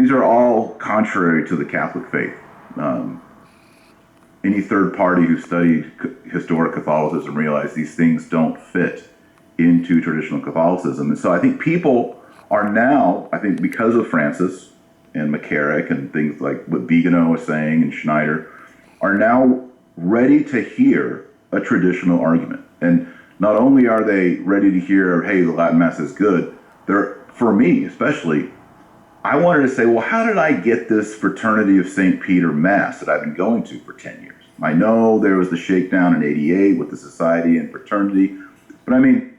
these are all contrary to the Catholic faith. Any third party who studied historic Catholicism realized these things don't fit into traditional Catholicism. And so I think people are now, I think because of Francis and McCarrick and things like what Vigano is saying and Schneider, are now ready to hear a traditional argument. And not only are they ready to hear, hey, the Latin Mass is good, they're, for me especially, I wanted to say, well, how did I get this Fraternity of St. Peter Mass that I've been going to for 10 years? I know there was the shakedown in '88 with the Society and Fraternity, but I mean,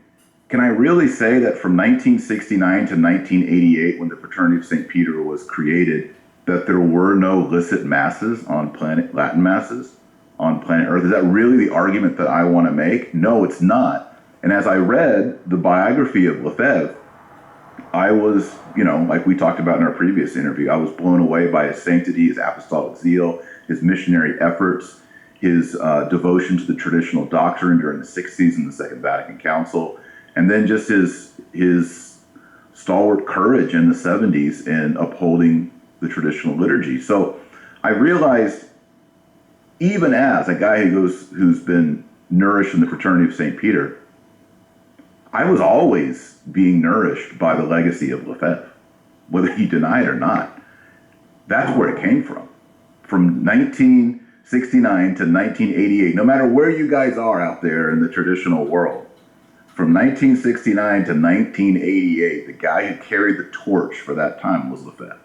can I really say that from 1969 to 1988, when the Fraternity of St. Peter was created, that there were no licit masses on planet, Latin masses on planet Earth? Is that really the argument that I want to make? No, it's not. And as I read the biography of Lefebvre, I was, like we talked about in our previous interview, I was blown away by his sanctity, his apostolic zeal, his missionary efforts, his devotion to the traditional doctrine during the 60s and the Second Vatican Council, and then just his stalwart courage in the 70s in upholding the traditional liturgy. So I realized, even as a guy who's been nourished in the Fraternity of St. Peter, I was always being nourished by the legacy of Lefebvre, whether he denied or not. That's where it came from. From 1969 to 1988, no matter where you guys are out there in the traditional world, from 1969 to 1988, the guy who carried the torch for that time was Lefebvre.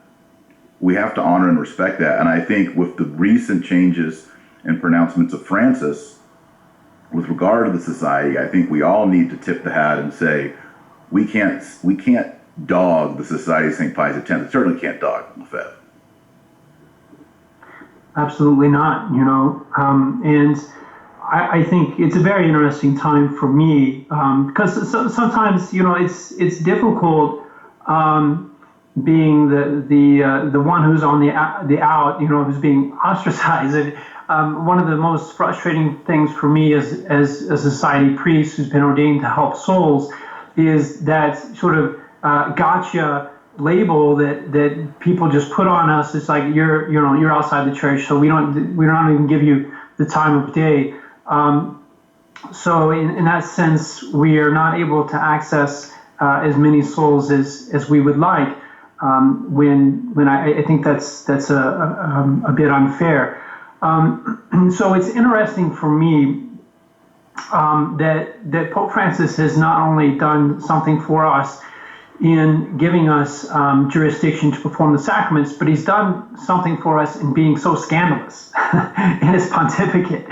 We have to honor and respect that. And I think with the recent changes and pronouncements of Francis, with regard to the society, I think we all need to tip the hat and say, we can't dog the Society of St. Pius X. We certainly can't dog Lefebvre. Absolutely not, and I think it's a very interesting time for me because sometimes, it's difficult being the one who's on the out, who's being ostracized. One of the most frustrating things for me as a society priest who's been ordained to help souls is that sort of gotcha label that people just put on us. It's like you're outside the church, so we don't even give you the time of day. So in that sense, we are not able to access as many souls as we would like. When I think that's a bit unfair. So it's interesting for me that Pope Francis has not only done something for us in giving us jurisdiction to perform the sacraments, but he's done something for us in being so scandalous in his pontificate.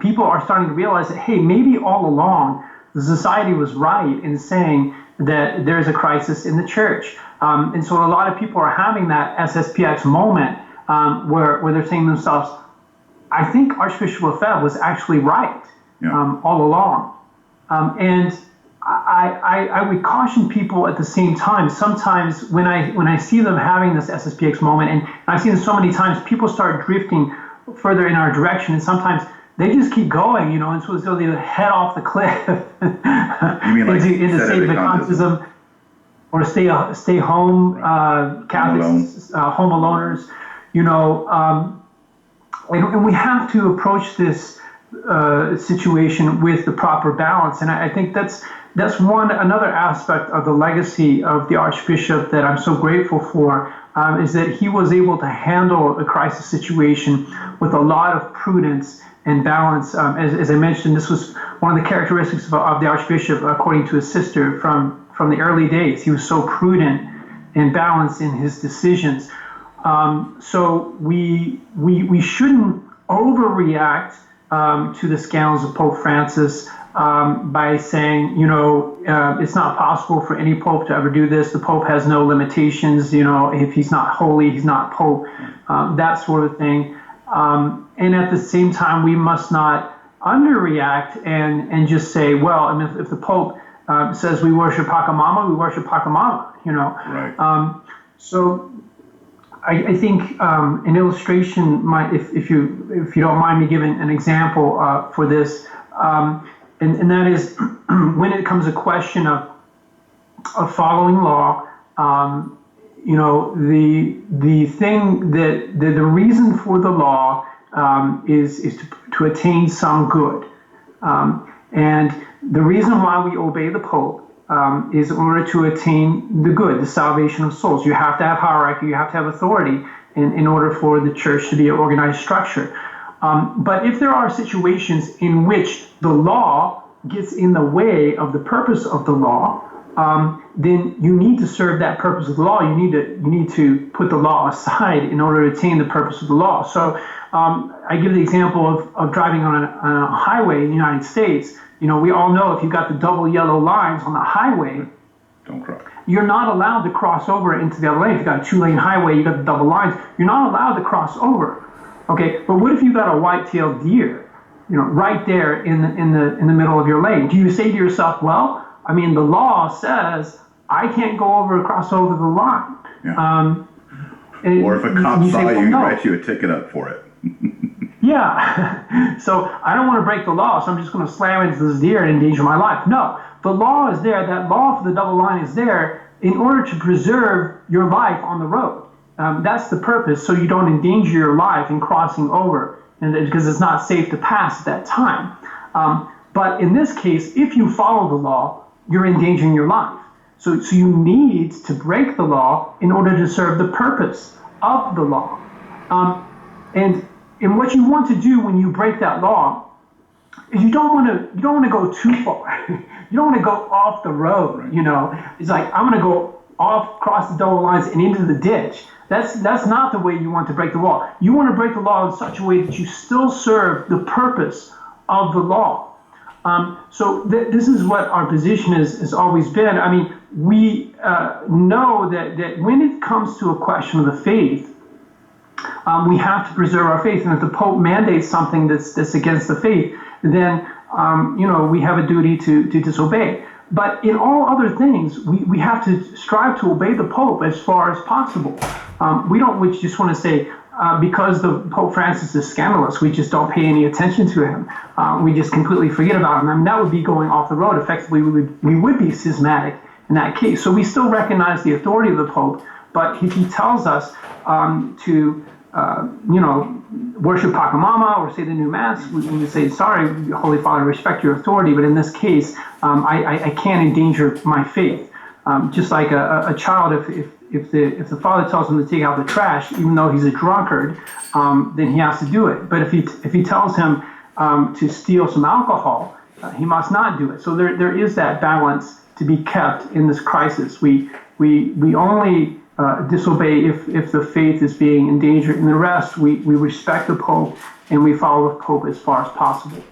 People are starting to realize that, hey, maybe all along the society was right in saying that there's a crisis in the church. And so a lot of people are having that SSPX moment where they're saying to themselves, I think Archbishop Lefebvre was actually right all along. And I would caution people at the same time. Sometimes when I see them having this SSPX moment, and I've seen it so many times, people start drifting further in our direction, and sometimes they just keep going, and so they head off the cliff You mean like into sedevacantism or stay home Catholics, home aloners, and we have to approach this situation with the proper balance. And I think that's another aspect of the legacy of the Archbishop that I'm so grateful for, is that he was able to handle a crisis situation with a lot of prudence and balance. As I mentioned, this was one of the characteristics of the Archbishop, according to his sister, from the early days. He was so prudent and balanced in his decisions. So we shouldn't overreact to the scandals of Pope Francis by saying, it's not possible for any pope to ever do this. The pope has no limitations. If he's not holy, he's not pope. That sort of thing. And at the same time, we must not underreact and just say, well, if the Pope says we worship Pachamama, we worship Pachamama. Right. So I think an illustration might, if you don't mind me giving an example for this, and that is when it comes a question of following law, the thing that the reason for the law is to attain some good, and the reason why we obey the Pope is in order to attain the good, the salvation of souls. You have to have hierarchy, you have to have authority in order for the church to be an organized structure. But if there are situations in which the law gets in the way of the purpose of the law, then you need to serve that purpose of the law. You need to put the law aside in order to attain the purpose of the law. So I give the example of driving on a highway in the United States. We all know if you've got the double yellow lines on the highway, don't cross. You're not allowed to cross over into the other lane. If you've got a 2-lane highway, you've got the double lines, you're not allowed to cross over. Okay, but what if you've got a white-tailed deer, right there in the middle of your lane? Do you say to yourself, well, I mean, the law says I can't cross over the line. Yeah. Or if a cop saw you, he'd write you a ticket up for it. Yeah. So I don't want to break the law, so I'm just going to slam into this deer and endanger my life. No, the law is there. That law for the double line is there in order to preserve your life on the road. That's the purpose, so you don't endanger your life in crossing over, and because it's not safe to pass at that time. But in this case, if you follow the law, you're endangering your life. So you need to break the law in order to serve the purpose of the law. And what you want to do when you break that law is you don't want to go too far. You don't want to go off the road. It's like, I'm going to go off, cross the double lines and into the ditch. That's not the way you want to break the law. You want to break the law in such a way that you still serve the purpose of the law. So this is what our position has always been. I mean, we know that when it comes to a question of the faith, we have to preserve our faith. And if the Pope mandates something that's against the faith, then we have a duty to disobey. But in all other things, we have to strive to obey the Pope as far as possible. We just want to say, because the Pope Francis is scandalous, we just don't pay any attention to him. We just completely forget about him. I mean, that would be going off the road. Effectively, we would be schismatic in that case. So we still recognize the authority of the Pope, but if he tells us to worship Pachamama or say the new Mass, we would say, sorry, Holy Father, respect your authority, but in this case, I can't endanger my faith. Just like a child, if the father tells him to take out the trash, even though he's a drunkard, then he has to do it. But if he tells him to steal some alcohol, he must not do it. So there is that balance to be kept in this crisis. We only disobey if the faith is being endangered, and the rest we respect the Pope and we follow the Pope as far as possible.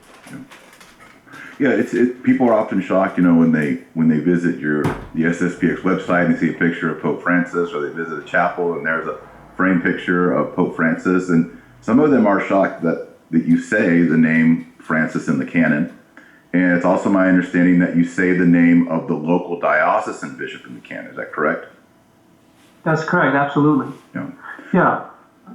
Yeah, people are often shocked, when they visit the SSPX website and they see a picture of Pope Francis, or they visit a chapel and there's a framed picture of Pope Francis, and some of them are shocked that you say the name Francis in the canon. And it's also my understanding that you say the name of the local diocesan bishop in the canon. Is that correct? That's correct, absolutely. Yeah.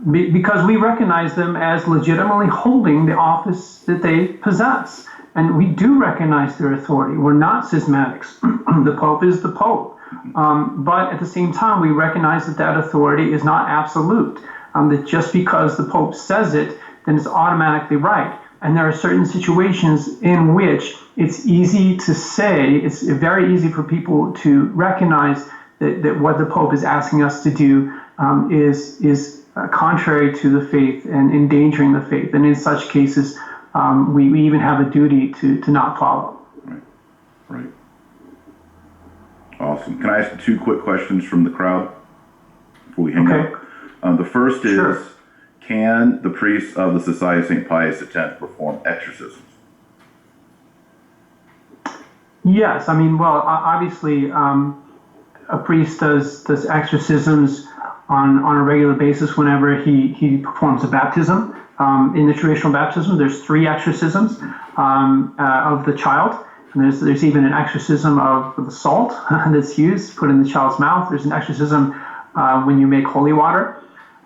Because we recognize them as legitimately holding the office that they possess. And we do recognize their authority. We're not schismatics. The Pope is the Pope. But at the same time, we recognize that authority is not absolute. That just because the Pope says it, then it's automatically right. And there are certain situations in which it's easy to say, it's very easy for people to recognize that what the Pope is asking us to do is contrary to the faith and endangering the faith. And in such cases, we even have a duty to not follow. Right. Awesome. Can I ask 2 quick questions from the crowd before we hang up? The first is, sure. Can the priests of the Society of St. Pius X perform exorcisms? Yes. I mean, well, obviously, a priest does exorcisms on a regular basis whenever he performs a baptism. In the traditional baptism, there's 3 exorcisms of the child. And there's even an exorcism of the salt that's used, put in the child's mouth. There's an exorcism when you make holy water.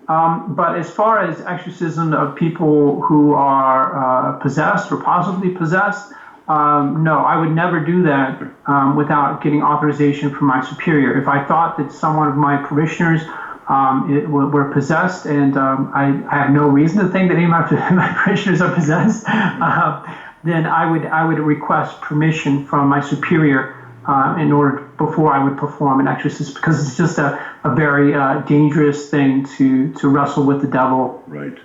But as far as exorcism of people who are possessed or possibly possessed, No, I would never do that without getting authorization from my superior. If I thought that someone of my parishioners were possessed, and I have no reason to think that any of my parishioners are possessed, then I would request permission from my superior in order before I would perform an exorcism, because it's just a very dangerous thing to wrestle with the devil. Right.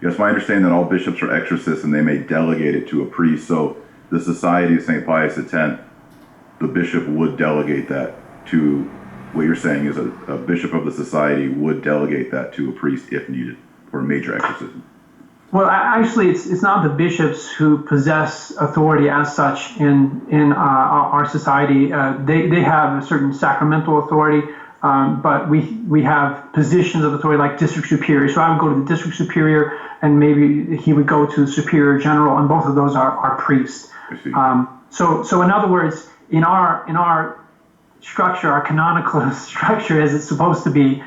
Yes, my understanding that all bishops are exorcists and they may delegate it to a priest. So the Society of St. Pius X, the bishop would delegate that to, what you're saying is a bishop of the society would delegate that to a priest if needed for a major exorcism. Well, actually, it's not the bishops who possess authority as such in our society. They have a certain sacramental authority, but we have positions of authority like district superior. So I would go to the district superior, and maybe he would go to the superior general, and both of those are priests. I see. So in other words, in our structure, our canonical structure as it's supposed to be,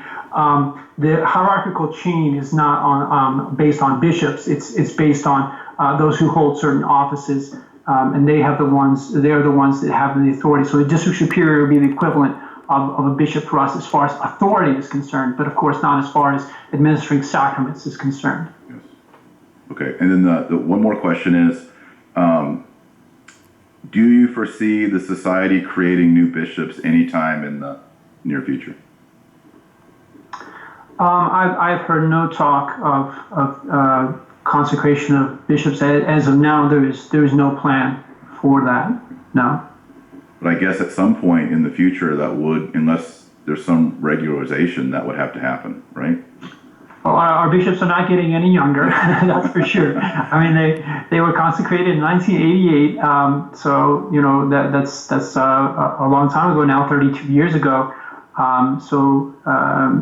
the hierarchical chain is not based on bishops. It's based on those who hold certain offices, and they're the ones that have the authority. So the district superior would be the equivalent of a bishop for us as far as authority is concerned, but of course not as far as administering sacraments is concerned. Yes. Okay, and then the one more question is, do you foresee the society creating new bishops anytime in the near future? I've heard no talk of consecration of bishops. As of now, there is no plan for that. No. But I guess at some point in the future that would, unless there's some regularization, that would have to happen, right? Well, our bishops are not getting any younger, that's for sure. I mean, they were consecrated in 1988, so that's a long time ago now, 32 years ago.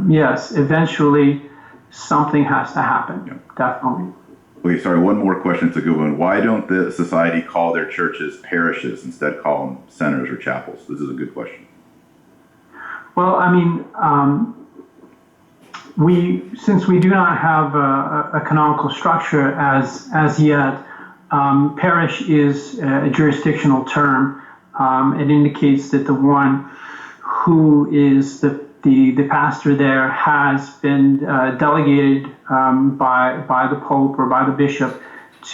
Yes, eventually something has to happen. Yeah. Definitely. Okay, sorry, one more question. It's a good one. Why don't the society call their churches parishes, instead call them centers or chapels? This is a good question. Well, I mean, since we do not have a canonical structure as yet, parish is a jurisdictional term. It indicates that the one who is the pastor there has been delegated by the Pope or by the bishop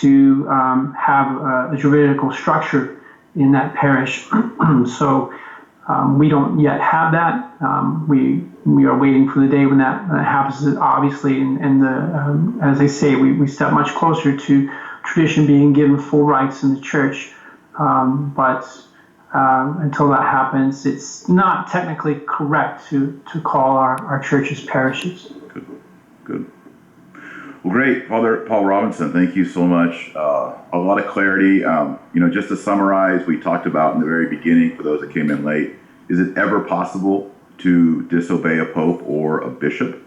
to have a juridical structure in that parish. So we don't yet have that. We are waiting for the day when that happens, obviously, and as they say, we step much closer to tradition being given full rights in the church. But until that happens, it's not technically correct to call our churches parishes. Good. Well, great. Father Paul Robinson, thank you so much. A lot of clarity. Just to summarize, we talked about in the very beginning, for those that came in late, is it ever possible to disobey a pope or a bishop?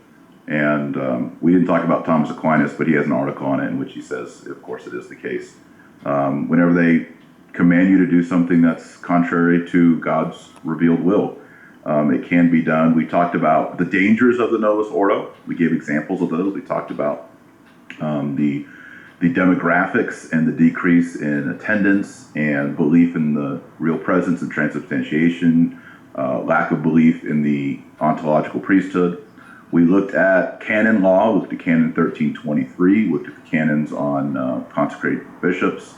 And we didn't talk about Thomas Aquinas, but he has an article on it in which he says, of course, it is the case. Whenever they command you to do something that's contrary to God's revealed will, it can be done. We talked about the dangers of the Novus Ordo. We gave examples of those. We talked about the demographics and the decrease in attendance and belief in the real presence and transubstantiation, lack of belief in the ontological priesthood. We looked at canon law, looked at canon 1323, looked at the canons on consecrated bishops.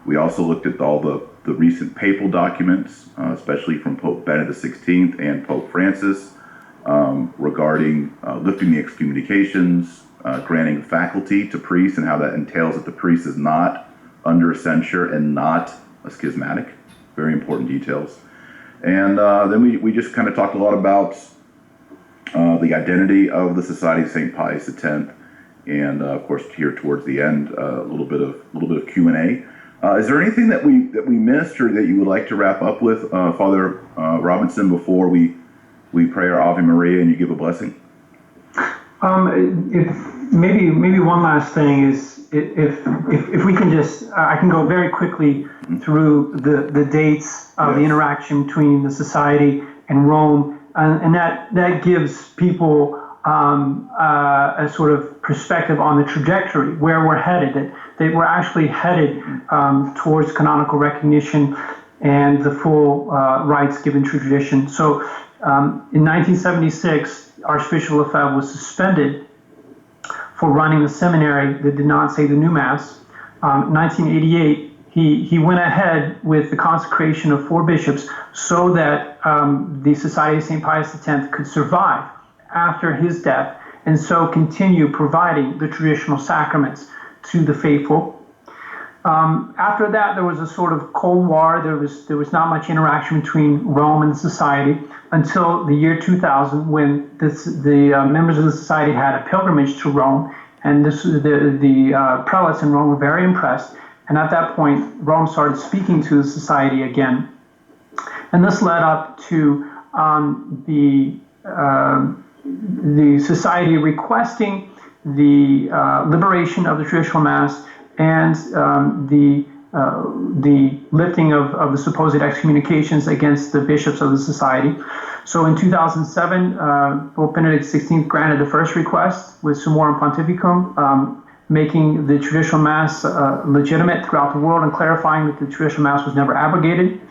We also looked at all the recent papal documents, especially from Pope Benedict XVI and Pope Francis, regarding lifting the excommunications, granting faculty to priests, and how that entails that the priest is not under censure and not a schismatic. Very important details. And then we just kind of talked a lot about the identity of the Society of St. Pius X, and of course here towards the end, a little bit of Q&A. Is there anything that we missed or that you would like to wrap up with, Father Robinson, before we pray our Ave Maria and you give a blessing? Maybe one last thing is if we can just I can go very quickly through the dates of the interaction between the society and Rome, and that gives people a sort of perspective on the trajectory, where we're headed. That they were actually headed towards canonical recognition and the full rights given to tradition. So in 1976, Archbishop Lefebvre was suspended for running the seminary that did not say the new Mass. 1988, he went ahead with the consecration of 4 bishops so that the Society of St. Pius X could survive after his death and so continue providing the traditional sacraments to the faithful. After that, there was a sort of Cold War. There was not much interaction between Rome and the Society until the year 2000, when the members of the Society had a pilgrimage to Rome, and the prelates in Rome were very impressed. And at that point, Rome started speaking to the Society again, and this led up to the Society requesting the liberation of the traditional Mass and the lifting of the supposed excommunications against the bishops of the Society. So in 2007, Pope Benedict XVI granted the first request with Summorum Pontificum, making the traditional Mass legitimate throughout the world and clarifying that the traditional Mass was never abrogated.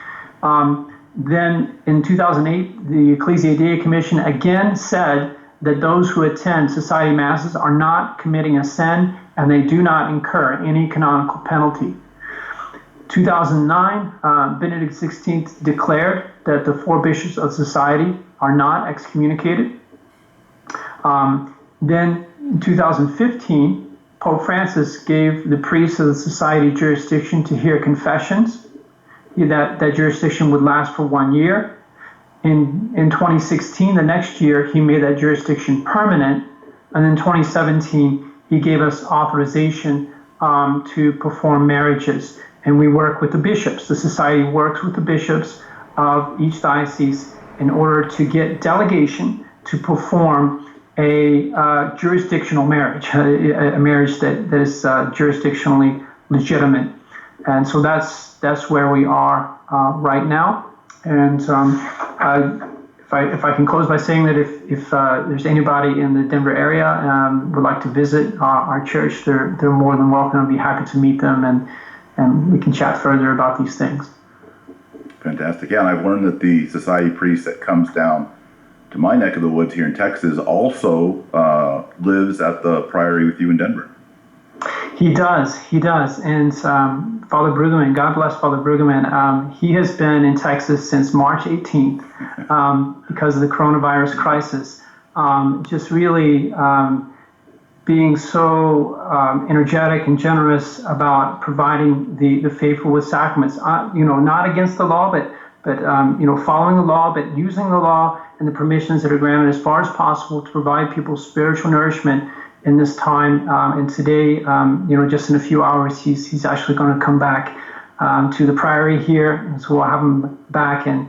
Then in 2008, the Ecclesia Dei Commission again said that those who attend Society Masses are not committing a sin and they do not incur any canonical penalty. 2009, Benedict XVI declared that the 4 bishops of Society are not excommunicated. Then in 2015, Pope Francis gave the priests of the Society jurisdiction to hear confessions. That jurisdiction would last for 1 year. In 2016, the next year, he made that jurisdiction permanent. And in 2017, he gave us authorization to perform marriages. And we work with the bishops. The Society works with the bishops of each diocese in order to get delegation to perform a jurisdictional marriage, a marriage that is jurisdictionally legitimate. And so that's where we are right now. And if I can close by saying that if there's anybody in the Denver area would like to visit our church, they're more than welcome. I'd be happy to meet them, and we can chat further about these things. Fantastic. Yeah, and I've learned that the Society priest that comes down to my neck of the woods here in Texas also lives at the Priory with you in Denver. He does. And Father Brueggemann, God bless Father Brueggemann, he has been in Texas since March 18th because of the coronavirus crisis. Just really being so energetic and generous about providing the faithful with sacraments. Not against the law, but following the law, but using the law and the permissions that are granted as far as possible to provide people spiritual nourishment in this time. And today, just in a few hours, he's actually going to come back to the Priory here, and so we'll have him back and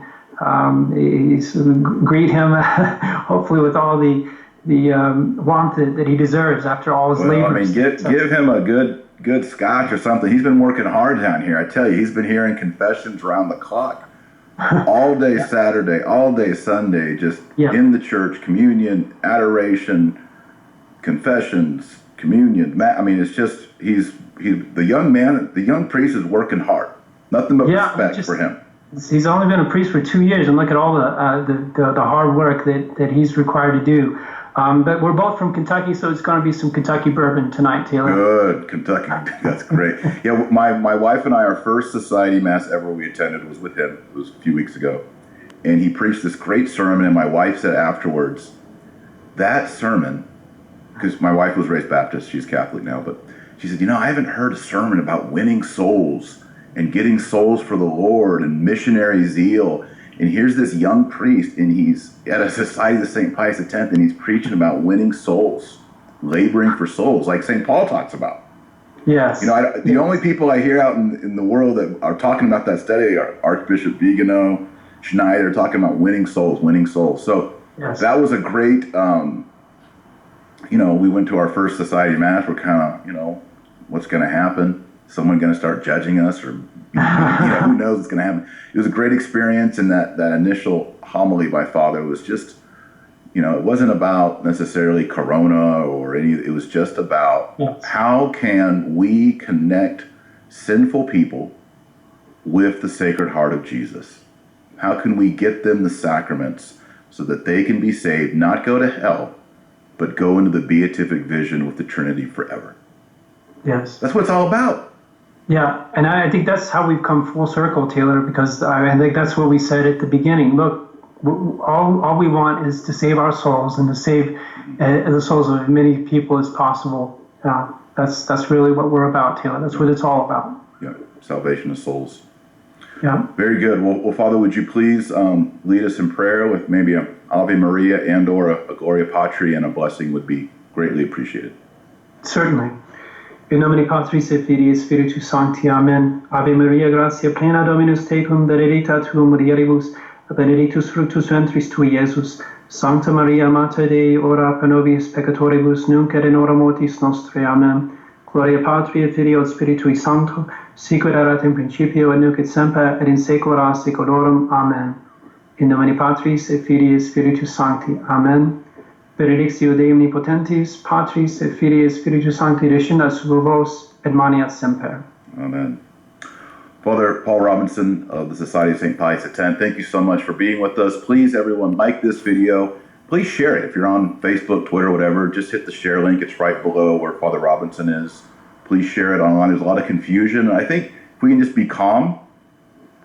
greet him, hopefully with all the warmth that he deserves after all his labor. I mean, give him a good scotch or something. He's been working hard down here. I tell you, he's been hearing confessions around the clock. All day Saturday, all day Sunday, just in the church, communion, adoration, confessions, communion. I mean, it's just he's the young priest is working hard. Nothing but respect for him. He's only been a priest for 2 years, and look at all the hard work that he's required to do. But we're both from Kentucky, so it's going to be some Kentucky bourbon tonight, Taylor. Good, Kentucky. That's great. Yeah, my wife and I, our first Society Mass ever we attended was with him. It was a few weeks ago. And he preached this great sermon, and my wife said afterwards, that sermon, because my wife was raised Baptist, she's Catholic now, but she said, I haven't heard a sermon about winning souls and getting souls for the Lord and missionary zeal. And here's this young priest, and he's at a Society of St. Pius X, and he's preaching about winning souls, laboring for souls, like St. Paul talks about. Yes. The only people I hear out in the world that are talking about that study are Archbishop Vigano, Schneider, talking about winning souls. So that was a great, we went to our first Society Mass. We're kind of, what's going to happen? Someone going to start judging us, or who knows what's going to happen? It was a great experience, and that initial homily by Father was just it wasn't about necessarily Corona or any, it was just about Yes. how can we connect sinful people with the Sacred Heart of Jesus? How can we get them the sacraments so that they can be saved, not go to hell, but go into the beatific vision with the Trinity forever? Yes. That's what it's all about. Yeah, and I think that's how we've come full circle, Taylor, because I think that's what we said at the beginning. Look, all we want is to save our souls and to save the souls of as many people as possible. That's really what we're about, Taylor. That's what it's all about. Yeah, salvation of souls. Yeah. Very good. Well, Father, would you please lead us in prayer with maybe a Ave Maria and or a Gloria Patri, and a blessing would be greatly appreciated. Certainly. In nomine Patris et Filii et Spiritus Sancti. Amen. Ave Maria, gratia plena Dominus tecum, benedicta tu mulieribus, benedictus fructus ventris tui, Iesus. Sancta Maria, Mater Dei, ora pro nobis peccatoribus, nunc et in hora mortis nostrae. Amen. Gloria Patri et Filii et Spiritui Sancto, sic et erat in principio et nunc et semper et in saecula saeculorum. Amen. In nomine Patris et Filii et Spiritus Sancti. Amen. Benedictio Dei Omnipotentis, Patris et Filii et Spiritus Sancti, descendat super vos et maniat semper. Amen. Father Paul Robinson of the Society of St. Pius X, thank you so much for being with us. Please, everyone, like this video. Please share it. If you're on Facebook, Twitter, whatever, just hit the share link. It's right below where Father Robinson is. Please share it online. There's a lot of confusion. I think if we can just be calm,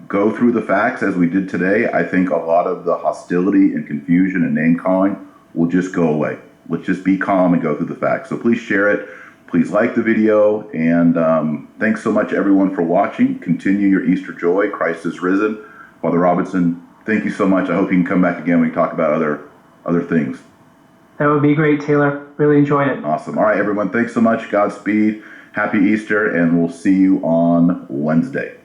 go through the facts as we did today, I think a lot of the hostility and confusion and name calling will just go away. Let's just be calm and go through the facts. So please share it. Please like the video. And thanks so much, everyone, for watching. Continue your Easter joy. Christ is risen. Father Robinson, thank you so much. I hope you can come back again when we talk about other things. That would be great, Taylor. Really enjoyed it. Awesome. All right, everyone. Thanks so much. Godspeed. Happy Easter. And we'll see you on Wednesday.